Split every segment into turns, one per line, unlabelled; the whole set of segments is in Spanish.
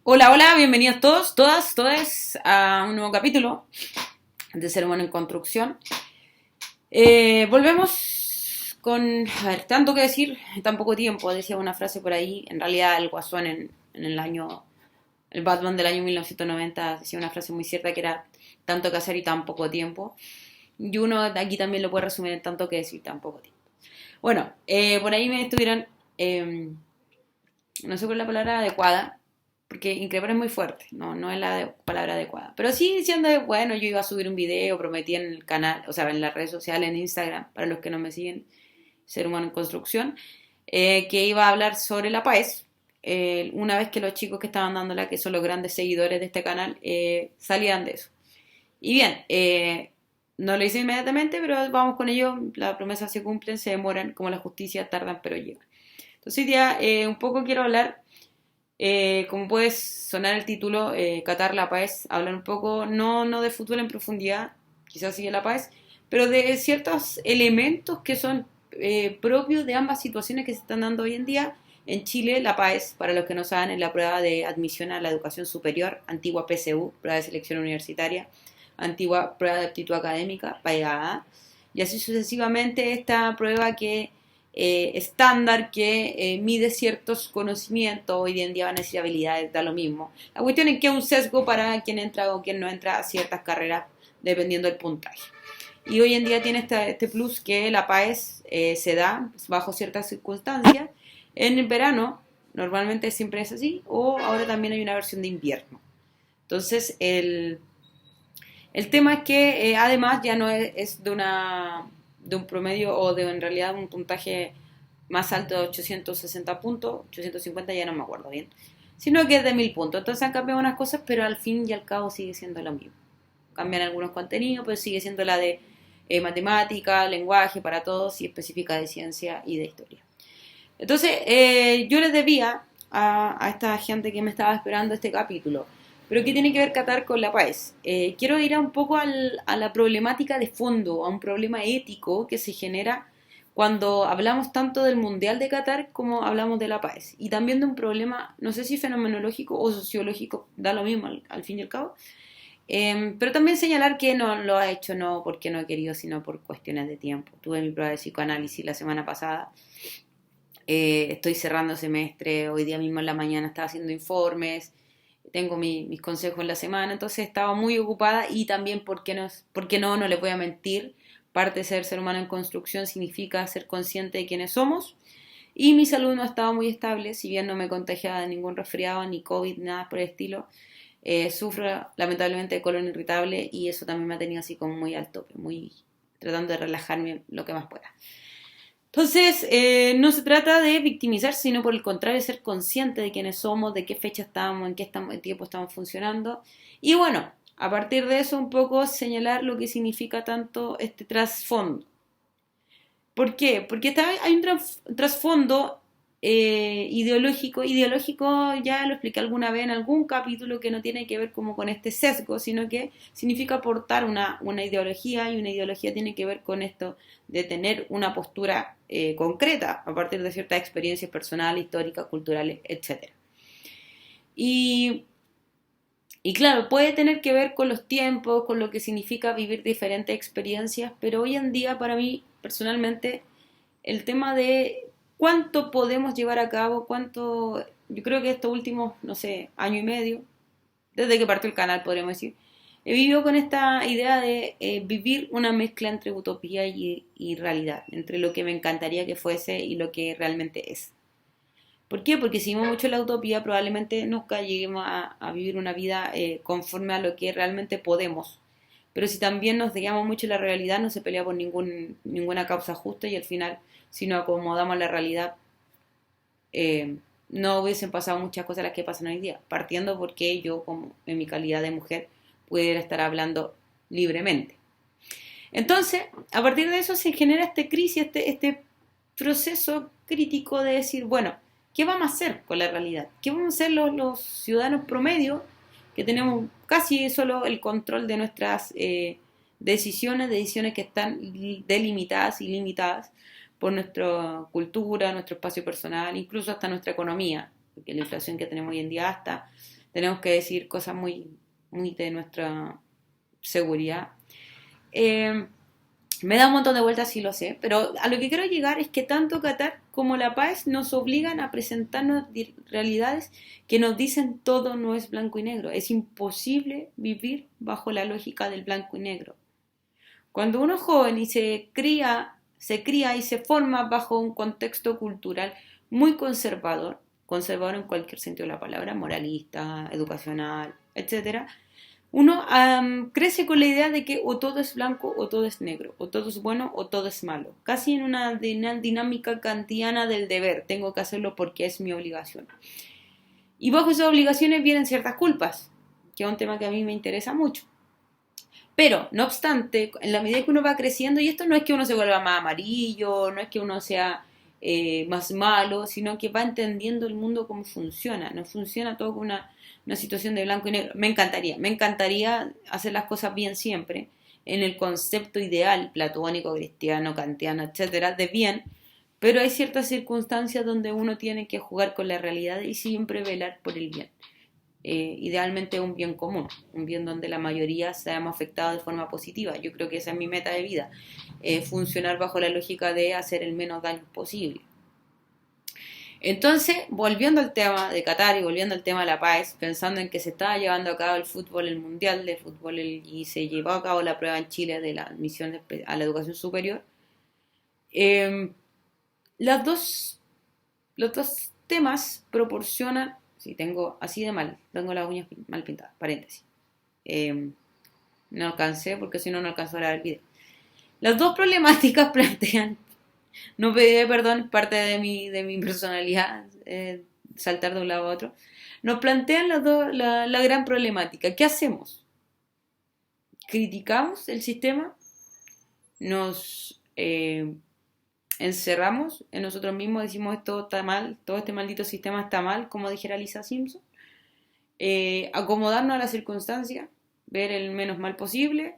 Hola, hola, bienvenidos todos, todas a un nuevo capítulo de Ser Humano en Construcción. Volvemos con, tanto que decir en tan poco tiempo, decía una frase por ahí, en realidad el Guasón en el Batman del año 1990 decía una frase muy cierta que era tanto que hacer y tan poco tiempo. Y uno aquí también lo puede resumir en tanto que decir tan poco tiempo. Bueno, por ahí me estuvieron, no sé cuál es la palabra adecuada, porque increpar es muy fuerte, no es la palabra adecuada. Pero sí diciendo, bueno, yo iba a subir un video, prometí en el canal, o sea, en las redes sociales, en Instagram, para los que no me siguen, Ser Humano en Construcción, que iba a hablar sobre la PAES. Una vez que los chicos que estaban dándola, que son los grandes seguidores de este canal, salían de eso. Y bien, no lo hice inmediatamente, pero vamos con ello, las promesas se cumplen, se demoran, como la justicia tardan, pero llegan. Entonces hoy día un poco quiero hablar, como puede sonar el título, Qatar La Paz, hablar un poco, no de fútbol en profundidad, quizás sigue La Paz, pero de ciertos elementos que son propios de ambas situaciones que se están dando hoy en día. En Chile, La Paz, para los que no saben, es la prueba de admisión a la educación superior, antigua PSU, prueba de selección universitaria, antigua prueba de aptitud académica, PAEA, y así sucesivamente esta prueba que estándar que mide ciertos conocimientos, hoy en día van a decir habilidades, da lo mismo. La cuestión es que es un sesgo para quien entra o quien no entra a ciertas carreras dependiendo del puntaje. Y hoy en día tiene este plus que la PAES se da bajo ciertas circunstancias. En el verano, normalmente siempre es así, o ahora también hay una versión de invierno. Entonces, el tema es que además ya no es de un promedio o de en realidad un puntaje más alto de 860 puntos, 850 ya no me acuerdo bien, sino que es de 1000 puntos. Entonces han cambiado unas cosas, pero al fin y al cabo sigue siendo lo mismo. Cambian algunos contenidos, pero sigue siendo la de matemática, lenguaje para todos y específica de ciencia y de historia. Entonces yo les debía a esta gente que me estaba esperando este capítulo. Pero ¿qué tiene que ver Qatar con la paz? Quiero ir un poco a la problemática de fondo, a un problema ético que se genera cuando hablamos tanto del Mundial de Qatar como hablamos de la paz. Y también de un problema, no sé si fenomenológico o sociológico, da lo mismo al fin y al cabo. Pero también señalar que no lo ha hecho no porque no he querido, sino por cuestiones de tiempo. Tuve mi prueba de psicoanálisis la semana pasada. Estoy cerrando semestre, hoy día mismo en la mañana estaba haciendo informes, tengo mis consejos en la semana, entonces estaba muy ocupada y también, ¿por qué no les voy a mentir? Parte de ser humano en construcción significa ser consciente de quiénes somos y mi salud no ha estado muy estable, si bien no me he contagiado de ningún resfriado, ni COVID, nada por el estilo. Sufro lamentablemente de colon irritable y eso también me ha tenido así como muy al tope, muy tratando de relajarme lo que más pueda. Entonces, no se trata de victimizarse, sino por el contrario, ser consciente de quiénes somos, de qué fecha estamos, en tiempo estamos funcionando. Y bueno, a partir de eso un poco señalar lo que significa tanto este trasfondo. ¿Por qué? Porque hay un trasfondo ideológico. Ideológico ya lo expliqué alguna vez en algún capítulo que no tiene que ver como con este sesgo, sino que significa aportar una ideología y una ideología tiene que ver con esto de tener una postura concreta a partir de ciertas experiencias personales, históricas, culturales, etcétera. Y y claro, puede tener que ver con los tiempos, con lo que significa vivir diferentes experiencias, pero hoy en día para mí personalmente el tema de cuánto podemos llevar a cabo, yo creo que estos últimos, no sé, año y medio, desde que partió el canal podríamos decir, he vivido con esta idea de vivir una mezcla entre utopía y realidad, entre lo que me encantaría que fuese y lo que realmente es. ¿Por qué? Porque si vivimos mucho en la utopía, probablemente nunca lleguemos a vivir una vida conforme a lo que realmente podemos. Pero si también nos guiamos mucho en la realidad, no se pelea por ninguna causa justa y al final, si nos acomodamos a la realidad, no hubiesen pasado muchas cosas las que pasan hoy día. Partiendo porque yo, como en mi calidad de mujer, pudiera estar hablando libremente. Entonces, a partir de eso se genera esta crisis, este proceso crítico de decir, bueno, ¿qué vamos a hacer con la realidad? ¿Qué vamos a hacer los ciudadanos promedio que tenemos casi solo el control de nuestras decisiones que están delimitadas y limitadas por nuestra cultura, nuestro espacio personal, incluso hasta nuestra economía, porque la inflación que tenemos hoy en día tenemos que decir cosas muy, muy de nuestra seguridad. Eh, Me da un montón de vueltas, sí lo sé, pero a lo que quiero llegar es que tanto Qatar como La Paz nos obligan a presentarnos realidades que nos dicen todo no es blanco y negro. Es imposible vivir bajo la lógica del blanco y negro. Cuando uno es joven y se cría y se forma bajo un contexto cultural muy conservador, conservador en cualquier sentido de la palabra, moralista, educacional, etcétera, uno crece con la idea de que o todo es blanco o todo es negro, o todo es bueno o todo es malo, casi en una dinámica kantiana del deber, tengo que hacerlo porque es mi obligación. Y bajo esas obligaciones vienen ciertas culpas, que es un tema que a mí me interesa mucho. Pero, no obstante, en la medida que uno va creciendo, y esto no es que uno se vuelva más amarillo, no es que uno sea más malo, sino que va entendiendo el mundo cómo funciona. No funciona todo con una situación de blanco y negro. Me encantaría hacer las cosas bien siempre, en el concepto ideal, platónico, cristiano, kantiano, etcétera, de bien, pero hay ciertas circunstancias donde uno tiene que jugar con la realidad y siempre velar por el bien. Idealmente un bien común, un bien donde la mayoría seamos afectados de forma positiva. Yo creo que esa es mi meta de vida, funcionar bajo la lógica de hacer el menos daño posible. Entonces, volviendo al tema de Qatar y volviendo al tema de la paz, pensando en que se estaba llevando a cabo el fútbol, el mundial de fútbol y se llevó a cabo la prueba en Chile de la admisión a la educación superior, eh, las dos, los dos temas proporcionan, si tengo así de mal, tengo las uñas mal pintadas, paréntesis. Eh, no alcancé porque si no, no alcanzó a ver el video. Las dos problemáticas plantean, no pediré perdón, parte de mi personalidad, saltar de un lado a otro, nos plantean la gran problemática. ¿Qué hacemos? ¿Criticamos el sistema? ¿Nos encerramos en nosotros mismos? Decimos esto está mal, todo este maldito sistema está mal, como dijera Lisa Simpson. Acomodarnos a las circunstancias, ver el menos mal posible,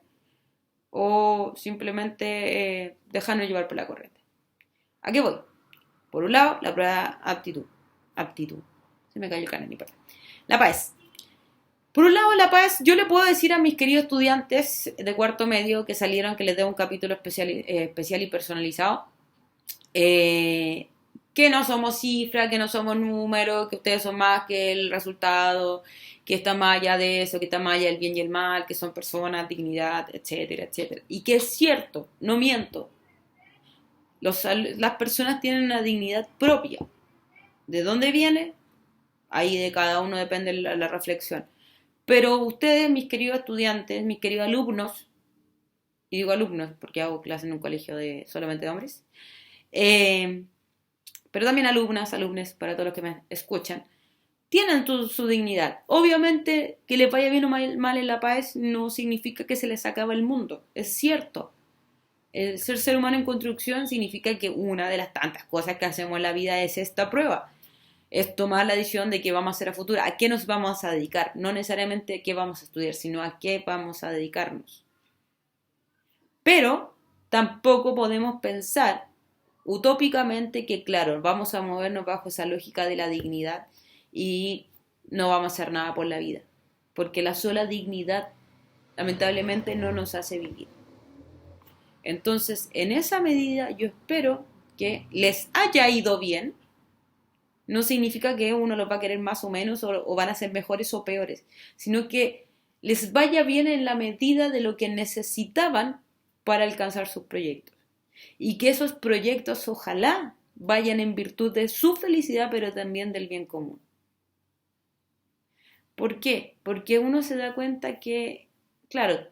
o simplemente dejarnos llevar por la corriente. ¿A qué voy? Por un lado, la prueba aptitud. Se me cayó el canal, ni perdón. La PAES. Por un lado, la PAES, yo le puedo decir a mis queridos estudiantes de cuarto medio que salieron que les dé un capítulo especial y personalizado, que no somos cifras, que no somos números, que ustedes son más que el resultado, que está más allá de eso, que está más allá del bien y el mal, que son personas, dignidad, etcétera, etcétera. Y que es cierto, no miento, las personas tienen una dignidad propia. ¿De dónde viene? Ahí de cada uno depende la reflexión. Pero ustedes, mis queridos estudiantes, mis queridos alumnos, y digo alumnos porque hago clase en un colegio solamente de hombres, pero también alumnes, para todos los que me escuchan, tienen su dignidad. Obviamente que les vaya bien o mal en la paz no significa que se les acaba el mundo, es cierto. El ser humano en construcción significa que una de las tantas cosas que hacemos en la vida es esta prueba. Es tomar la decisión de qué vamos a hacer a futuro, a qué nos vamos a dedicar. No necesariamente a qué vamos a estudiar, sino a qué vamos a dedicarnos. Pero tampoco podemos pensar utópicamente que, claro, vamos a movernos bajo esa lógica de la dignidad y no vamos a hacer nada por la vida. Porque la sola dignidad, lamentablemente, no nos hace vivir. Entonces, en esa medida, yo espero que les haya ido bien. No significa que uno los va a querer más o menos o van a ser mejores o peores, sino que les vaya bien en la medida de lo que necesitaban para alcanzar sus proyectos. Y que esos proyectos ojalá vayan en virtud de su felicidad, pero también del bien común. ¿Por qué? Porque uno se da cuenta que, claro,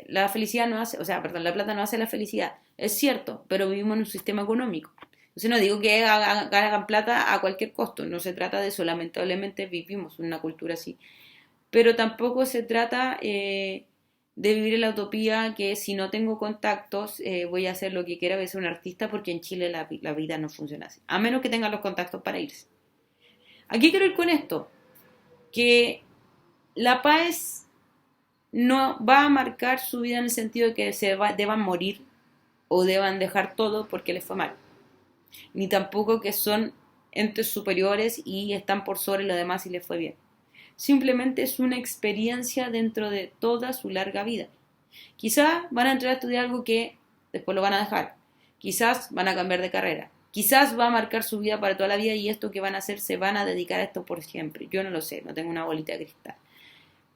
la felicidad no hace, o sea, perdón, la plata no hace la felicidad, es cierto, pero vivimos en un sistema económico. Entonces no digo que hagan plata a cualquier costo, no se trata de eso, lamentablemente vivimos en una cultura así. Pero tampoco se trata de vivir en la utopía que si no tengo contactos voy a hacer lo que quiera, voy a ser un artista, porque en Chile la vida no funciona así, a menos que tengan los contactos para irse. ¿A qué quiero ir con esto? Que la paz no va a marcar su vida en el sentido de que deban morir o deban dejar todo porque les fue mal, ni tampoco que son entes superiores y están por sobre lo demás y les fue bien, simplemente es una experiencia dentro de toda su larga vida. Quizás van a entrar a estudiar algo que después lo van a dejar, quizás van a cambiar de carrera, quizás va a marcar su vida para toda la vida y esto que van a hacer se van a dedicar a esto por siempre. Yo no lo sé, no tengo una bolita de cristal.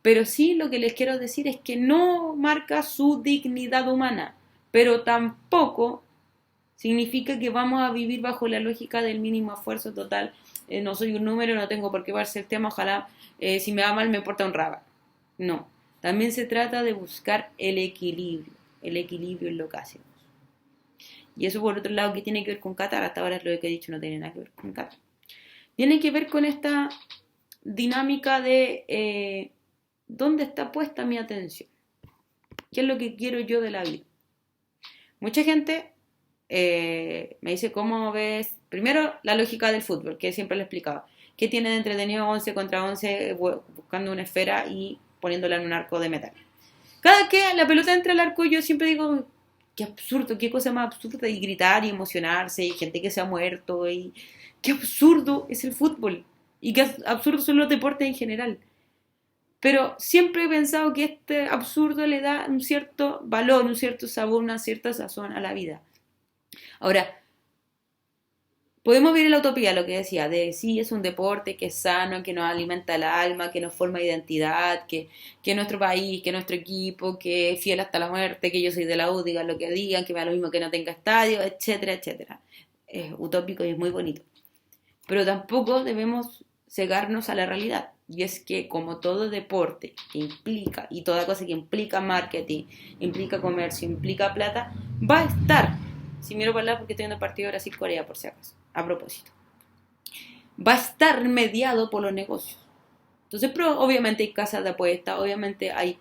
Pero sí lo que les quiero decir es que no marca su dignidad humana, pero tampoco significa que vamos a vivir bajo la lógica del mínimo esfuerzo total. No soy un número, no tengo por qué verse el tema, ojalá si me va mal me importa un raba. No, también se trata de buscar el equilibrio en lo que hacemos. Y eso por otro lado, ¿qué tiene que ver con Qatar? Hasta ahora lo que he dicho no tiene nada que ver con Qatar. Tiene que ver con esta dinámica de ¿dónde está puesta mi atención? ¿Qué es lo que quiero yo de la vida? Mucha gente me dice, ¿cómo ves? Primero, la lógica del fútbol, que siempre le he explicado. ¿Qué tiene de entretenido 11 contra 11 buscando una esfera y poniéndola en un arco de metal? Cada que la pelota entra al arco, yo siempre digo, qué absurdo, qué cosa más absurda, y gritar y emocionarse, y gente que se ha muerto, y qué absurdo es el fútbol, y qué absurdo son los deportes en general. Pero siempre he pensado que este absurdo le da un cierto valor, un cierto sabor, una cierta sazón a la vida. Ahora, podemos ver en la utopía lo que decía, de sí, es un deporte que es sano, que nos alimenta el alma, que nos forma identidad, que nuestro país, que nuestro equipo, que es fiel hasta la muerte, que yo soy de la U, digan lo que digan, que me da lo mismo que no tenga estadio, etcétera, etcétera. Es utópico y es muy bonito. Pero tampoco debemos cegarnos a la realidad. Y es que como todo deporte que implica, y toda cosa que implica marketing, implica comercio, implica plata, va a estar, si miro para allá porque estoy viendo el partido de Brasil-Corea por si acaso, a propósito, va a estar mediado por los negocios. Entonces, pero obviamente hay casas de apuestas, obviamente hay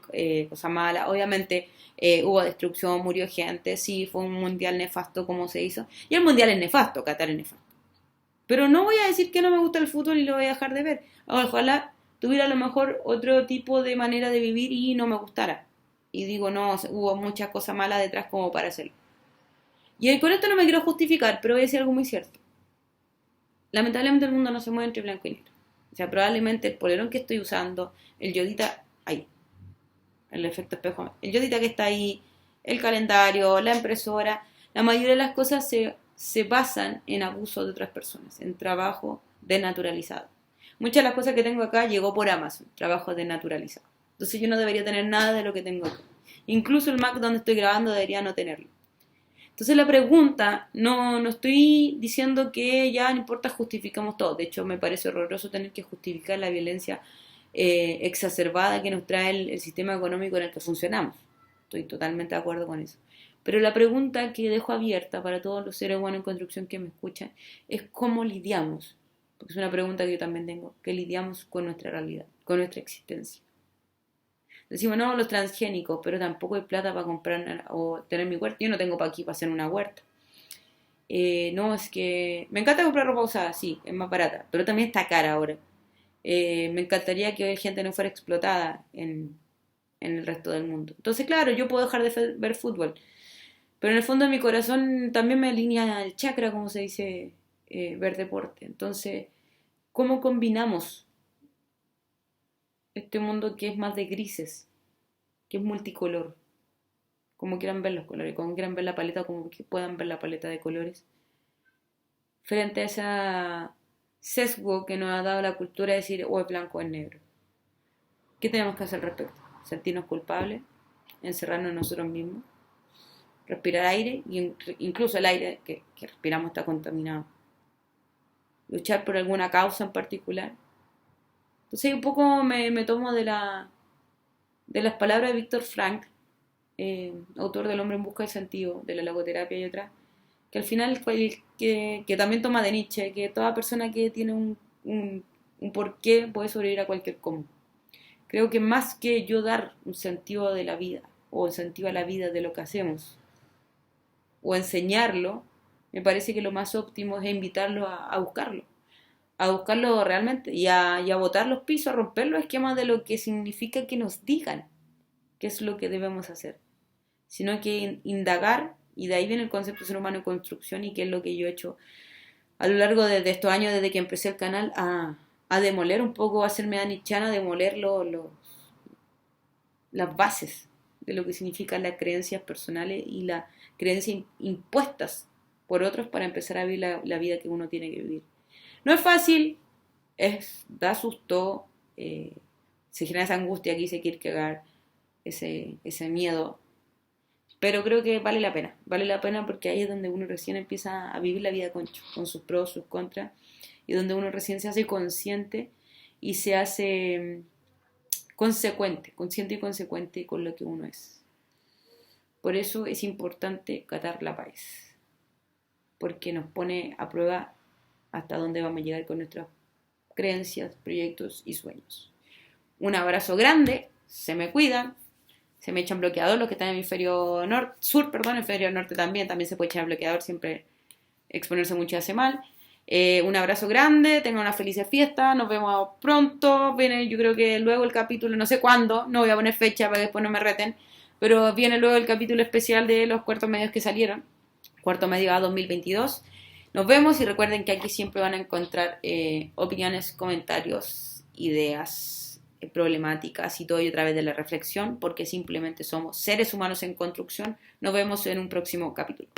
cosas malas, obviamente hubo destrucción, murió gente, sí, fue un mundial nefasto como se hizo, y el mundial es nefasto, Qatar es nefasto. Pero no voy a decir que no me gusta el fútbol y lo voy a dejar de ver. Ojalá tuviera a lo mejor otro tipo de manera de vivir y no me gustara. Y digo, no, hubo muchas cosas malas detrás como para hacerlo. Y con esto no me quiero justificar, pero voy a decir algo muy cierto. Lamentablemente el mundo no se mueve entre blanco y negro. O sea, probablemente el polerón que estoy usando, el yodita, ahí, el efecto espejo, el yodita que está ahí, el calendario, la impresora, la mayoría de las cosas se basan en abuso de otras personas, en trabajo desnaturalizado. Muchas de las cosas que tengo acá llegó por Amazon, trabajo desnaturalizado. Entonces yo no debería tener nada de lo que tengo acá. Incluso el Mac donde estoy grabando debería no tenerlo. Entonces la pregunta, no estoy diciendo que ya no importa, justificamos todo. De hecho, me parece horroroso tener que justificar la violencia exacerbada que nos trae el sistema económico en el que funcionamos. Estoy totalmente de acuerdo con eso. Pero la pregunta que dejo abierta para todos los seres humanos en construcción que me escuchan es cómo lidiamos, porque es una pregunta que yo también tengo, que lidiamos con nuestra realidad, con nuestra existencia. Decimos, no, los transgénicos, pero tampoco hay plata para comprar o tener mi huerta. Yo no tengo para aquí para hacer una huerta. No, es que me encanta comprar ropa usada, sí, es más barata, pero también está cara ahora. Me encantaría que gente no fuera explotada en el resto del mundo. Entonces, claro, yo puedo dejar de ver fútbol, pero en el fondo de mi corazón también me alinea el chakra, como se dice, ver deporte. Entonces, ¿cómo combinamos este mundo que es más de grises, que es multicolor? Como quieran ver los colores, como quieran ver la paleta, como que puedan ver la paleta de colores, frente a ese sesgo que nos ha dado la cultura de decir o es blanco o es negro. ¿Qué tenemos que hacer al respecto? Sentirnos culpables, encerrarnos en nosotros mismos, respirar aire, y incluso el aire que respiramos está contaminado, luchar por alguna causa en particular. Entonces un poco me tomo de las palabras de Víctor Frank, autor del Hombre en busca del sentido, de la logoterapia y otras, que al final que también toma de Nietzsche, que toda persona que tiene un porqué puede sobrevivir a cualquier cómo. Creo que más que yo dar un sentido de la vida, o un sentido a la vida de lo que hacemos, o enseñarlo, me parece que lo más óptimo es invitarlo a buscarlo realmente, y a botar los pisos, a romper los esquemas de lo que significa que nos digan qué es lo que debemos hacer, sino que indagar, y de ahí viene el concepto de ser humano en construcción, y qué es lo que yo he hecho a lo largo de estos años desde que empecé el canal, a a demoler un poco, a hacerme anichana, a demoler las bases de lo que significan las creencias personales y las creencias impuestas por otros para empezar a vivir la vida que uno tiene que vivir. No es fácil, da susto, se genera esa angustia que dice Kierkegaard, ese miedo, pero creo que vale la pena porque ahí es donde uno recién empieza a vivir la vida con sus pros, sus contras, y donde uno recién se hace consciente y se hace consciente y consecuente con lo que uno es. Por eso es importante catar la paz, porque nos pone a prueba hasta dónde vamos a llegar con nuestras creencias, proyectos y sueños. Un abrazo grande, se me cuidan, se me echan bloqueador los que están en el hemisferio sur, hemisferio norte también se puede echar bloqueador, siempre exponerse mucho hace mal. Un abrazo grande, tengan una feliz fiesta, nos vemos pronto, viene yo creo que luego el capítulo, no sé cuándo, no voy a poner fecha para que después no me reten, pero viene luego el capítulo especial de los cuartos medios que salieron, cuarto medio A 2022. Nos vemos y recuerden que aquí siempre van a encontrar opiniones, comentarios, ideas, problemáticas y todo ello a través de la reflexión, porque simplemente somos seres humanos en construcción. Nos vemos en un próximo capítulo.